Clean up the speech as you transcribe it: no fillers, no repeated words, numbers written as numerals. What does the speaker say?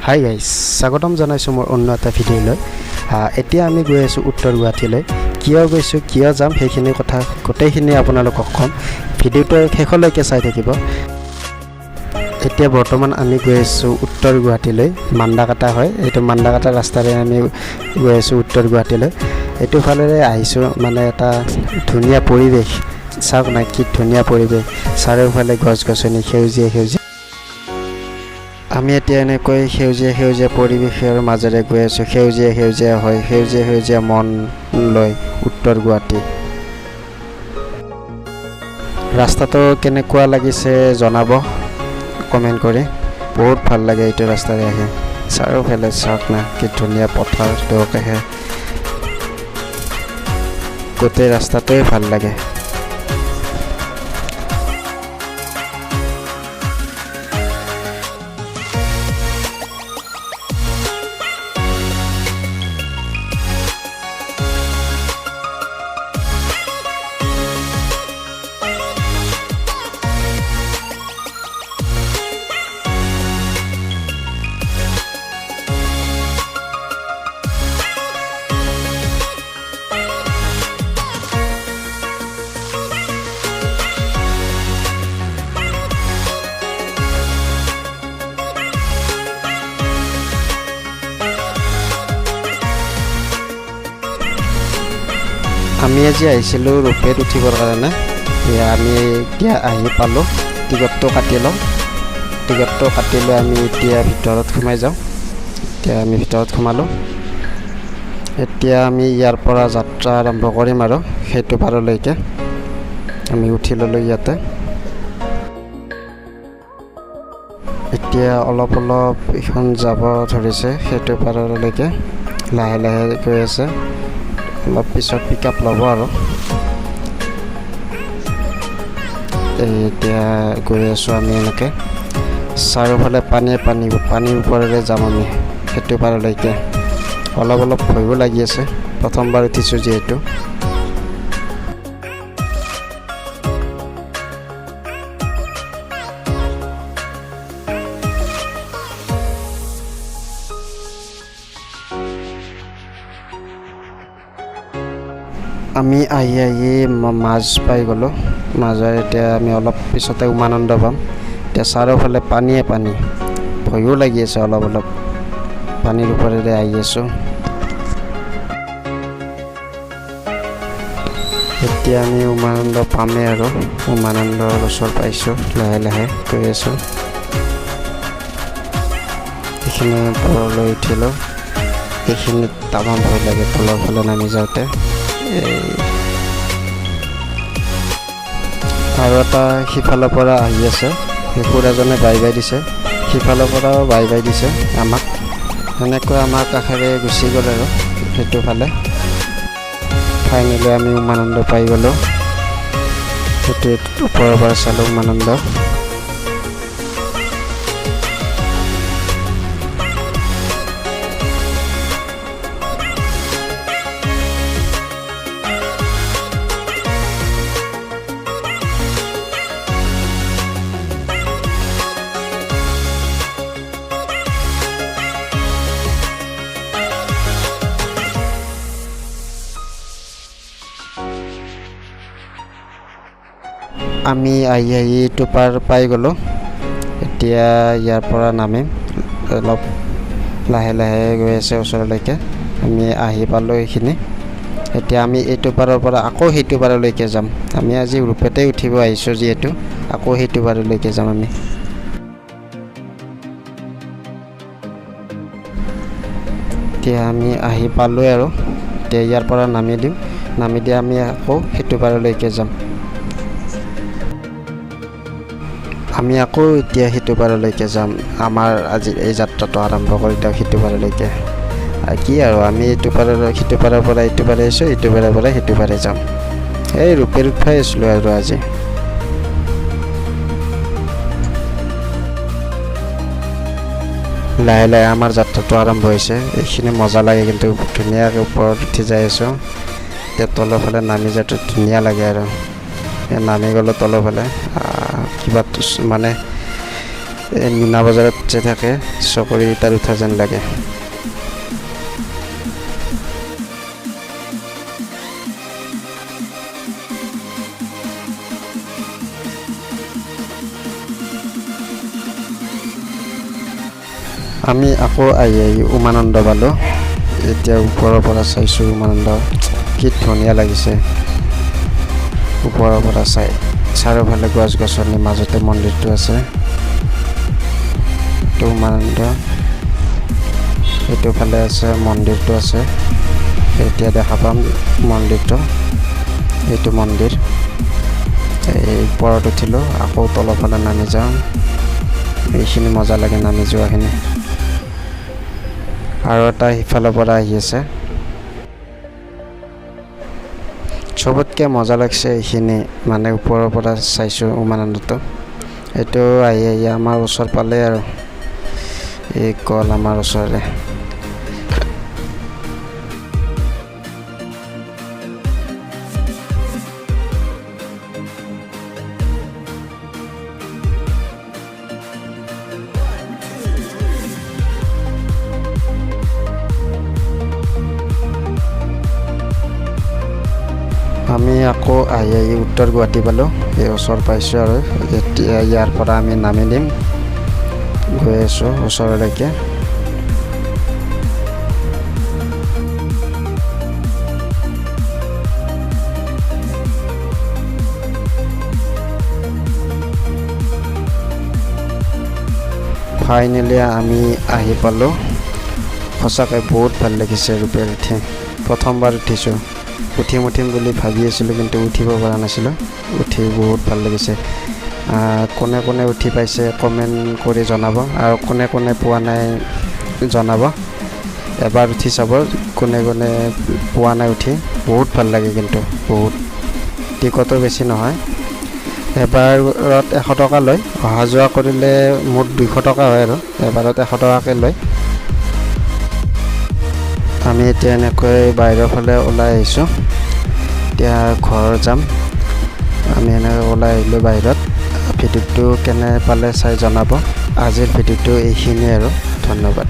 Hi guys, স্বাগতম জনাইছোঁ মোৰ অন্য এটা ভিডিঅ'লৈ। এতিয়া আমি গৈ আছোঁ উত্তৰ গুৱাহাটীলৈ। কিয় গৈছোঁ, কিয় যাম, সেইখিনি কথা গোটেইখিনি আপোনালোকক ক'ম। ভিডিঅ'টো শেষলৈকে চাই থাকিব। এতিয়া বৰ্তমান আমি গৈ আছোঁ উত্তৰ গুৱাহাটীলৈ। মান্দাকাটা হয়, এইটো মান্দাকাটা ৰাস্তাৰে আমি গৈ আছোঁ উত্তৰ গুৱাহাটীলৈ। এইটো ফালেৰে আহিছোঁ, মানে এটা ধুনীয়া পৰিৱেশ চাওক না, কি ধুনীয়া পৰিৱেশ। চাৰিওফালে গছ গছনি, সেউজীয়া সেউজীয়া। আমি এতিয়া এনেকৈ সেউজীয়া পৰিৱেশৰ মাজেৰে গৈ আছোঁ। সেউজীয়া হয়, সেউজীয়া মন লৈ উত্তৰ গুৱাহাটী। ৰাস্তাটো কেনেকুৱা লাগিছে জনাব কমেণ্ট কৰি। বহুত ভাল লাগে এইটো ৰাস্তাৰে আহি। চাৰিওফালে চাওক না, কি ধুনীয়া পথাৰ দকাহে। গোটেই ৰাস্তাটোৱে ভাল লাগে। আমি আজি আহিছিলোঁ ৰোপৱেত উঠিবৰ কাৰণে। আমি এতিয়া আহি পালোঁ। টিকটটো কাটি লওঁ। টিকটটো কাটি লৈ আমি এতিয়া ভিতৰত সোমাই যাওঁ। এতিয়া আমি ভিতৰত সোমালোঁ। এতিয়া আমি ইয়াৰ পৰা যাত্ৰা আৰম্ভ কৰিম আৰু সেইটো পাৰলৈকে আমি উঠি ল'লোঁ ইয়াতে। এতিয়া অলপ এইখন যাব ধৰিছে সেইটো পাৰলৈকে, লাহে লাহে গৈ আছে। অলপ পিছত পিক আপ ল'ব আৰু। এতিয়া গৈ আছোঁ আমি এনেকৈ। চাৰিওফালে পানীৰ ওপৰেৰে যাম আমি সেইটো পাৰলৈকে। অলপ ভয়ো লাগি আছে, প্ৰথমবাৰ উঠিছোঁ যিহেতু। আমি আহি মাছ পাই গ'লোঁ। মাজৰ এতিয়া আমি অলপ পিছতে উমানন্দ পাম। এতিয়া চাৰিওফালে পানী ভয়ো লাগি আছে। অলপ পানীৰ ওপৰেৰে আহি আছোঁ। এতিয়া আমি উমানন্দ পামেই আৰু। উমানন্দৰ ওচৰ পাইছোঁ, লাহে লাহে গৈ আছোঁ। এইখিনি তললৈ উঠিলোঁ। এইখিনিত তামাম ভয় লাগে তলৰ ফালে নামি যাওঁতে। আৰু এটা সিফালৰ পৰা আহি আছে, কুকুৰ এজনে বাই দিছে। সিফালৰ পৰাও বাই দিছে আমাক। সেনেকৈ আমাৰ কাষেৰে গুচি গ'ল আৰু সেইটো ফালে। ফাইনেলি আমি উমানন্দ পাই গ'লোঁ। সেইটো ওপৰৰ পৰা চালোঁ উমানন্দ। আমি আহি এইটো পাৰ পাই গ'লোঁ। এতিয়া ইয়াৰ পৰা নামিম। অলপ লাহে লাহে গৈ আছে ওচৰলৈকে। আমি আহি পালোঁ এইখিনি। এতিয়া আমি এইটো পাৰৰ পৰা আকৌ সেইটো পাৰলৈকে যাম। আমি আজি ৰোপৱেতে উঠিব আহিছোঁ যিহেতু, আকৌ সেইটো পাৰলৈকে যাম আমি। এতিয়া আমি আহি পালোঁ আৰু। এতিয়া ইয়াৰ পৰা নামি দিম। নামি দি আমি আকৌ সেইটো পাৰলৈকে যাম। আমি আকৌ এতিয়া সিটো পাৰলৈকে যাম। আমাৰ আজি এই যাত্ৰাটো আৰম্ভ কৰি দিওঁ সিটো পাৰলৈকে। কি আৰু আমি এইটো পাৰৰ সিটো পাৰৰ পৰা এইটো পাৰে আছোঁ, এইটো পাৰৰ পৰা সিটো পাৰে যাম। এই ৰোপৱে উঠাই আছিলোঁ আৰু আজি। লাহে লাহে আমাৰ যাত্ৰাটো আৰম্ভ হৈছে। এইখিনি মজা লাগে, কিন্তু ধুনীয়াকৈ ওপৰত উঠি যাই আছোঁ। এতিয়া তলৰ ফালে নামি যোৱাটো ধুনীয়া লাগে আৰু। নামি গ'লোঁ তলৰ ফালে। কিবা মানে এই মিনা বজাৰত যে থাকে চকৰি তাৰ উঠা যেন লাগে। আমি আকৌ আহি উমানন্দ পালোঁ। এতিয়া ওপৰৰ পৰা চাইছোঁ উমানন্দ, কি ধুনীয়া লাগিছে ওপৰৰ পৰা চাই। চাৰিওফালে গছ গছনি, মাজতে মন্দিৰটো আছে। এইটো উমানন্দ, এইটো ফালে আছে মন্দিৰটো আছে। এতিয়া দেখা পাম মন্দিৰটো, এইটো মন্দিৰ। এই ওপৰত উঠিলোঁ, আকৌ তলৰ ফালে নামি যাওঁ। এইখিনি মজা লাগে নামি যোৱাখিনি। আৰু এটা সিফালৰ পৰা আহি আছে। চবতকৈ মজা লাগছে এইখিনি, মানে ওপৰৰ পৰা চাইছোঁ উমানন্দটো। এইটো আহি আমাৰ ওচৰ পালে আৰু এই গ'ল আমাৰ ওচৰৰে। আমি আকৌ আহি উত্তৰ গুৱাহাটী পালোঁ। এই ওচৰ পাইছোঁ আৰু এতিয়া ইয়াৰ পৰা আমি নামি দিম। গৈ আছোঁ ওচৰলৈকে। ফাইনেলি আমি আহি পালোঁ। সঁচাকৈ বহুত ভাল লাগিছে ৰূপে উঠি। প্ৰথমবাৰ উঠিছোঁ। উঠিম বুলি ভাবি আছিলোঁ, কিন্তু উঠিব পৰা নাছিলোঁ। উঠি বহুত ভাল লাগিছে। কোনে কোনে উঠি পাইছে কমেণ্ট কৰি জনাব, আৰু কোনে কোনে পোৱা নাই জনাব। এবাৰ উঠি চাব কোনে কোনে পোৱা নাই উঠি। বহুত ভাল লাগে কিন্তু, বহুত। টিকটো বেছি নহয়, এবাৰত 100 টকা লয়। অহা যোৱা কৰিলে মুঠ 200 টকা হয়, আৰু এবাৰত 100 টকাকৈ লয়। আমি এতিয়া এনেকৈ বাহিৰৰ ফালে ওলাই আহিছোঁ। এতিয়া ঘৰ যাম। আমি এনেকৈ ওলাই আহিলোঁ বাহিৰত। ভিডিঅ'টো কেনে পালে চাই জনাব। আজিৰ ভিডিঅ'টো এইখিনিয়ে আৰু, ধন্যবাদ।